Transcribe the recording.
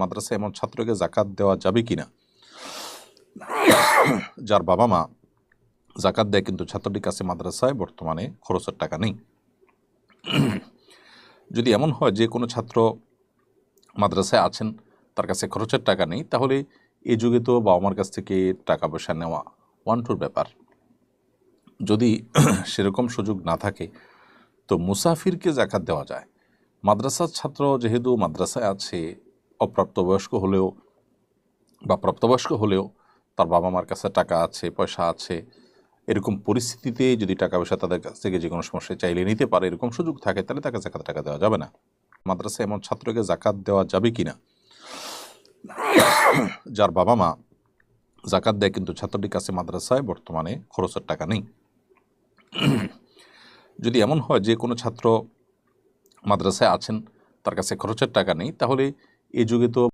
মাদ্রাসায় এমন ছাত্রকে জাকাত দেওয়া যাবে কিনা, যার বাবা মা জাকাত দেয় কিন্তু ছাত্রটির কাছে মাদ্রাসায় বর্তমানে খরচের টাকা নেই। যদি এমন হয় যে কোনো ছাত্র মাদ্রাসায় আছেন, তার কাছে খরচের টাকা নেই, তাহলে এই যুগে তো বাবা মার কাছ থেকে টাকা পয়সা নেওয়া ওয়ান টুর ব্যাপার। যদি সেরকম সুযোগ না থাকে তো মুসাফিরকে জাকাত দেওয়া যায়। মাদ্রাসার ছাত্র যেহেতু মাদ্রাসায় আছে, অপ্রাপ্তবয়স্ক হলেও বা প্রাপ্তবয়স্ক হলেও তার বাবা মার কাছে টাকা আছে, পয়সা আছে, এরকম পরিস্থিতিতে যদি টাকা পয়সা তাদের কাছ থেকে যে কোনো সমস্যায় চাইলে নিতে পারে, এরকম সুযোগ থাকে, তাহলে তাকে জাকাত টাকা দেওয়া যাবে না। মাদ্রাসায় এমন ছাত্রকে জাকাত দেওয়া যাবে কিনা, যার বাবা মা জাকাত দেয় কিন্তু ছাত্রটির কাছে মাদ্রাসায় বর্তমানে খরচের টাকা নেই। যদি এমন হয় যে কোনো ছাত্র মাদ্রাসায় আছেন, তার কাছে খরচের টাকা নেই, তাহলে এই যুগে তো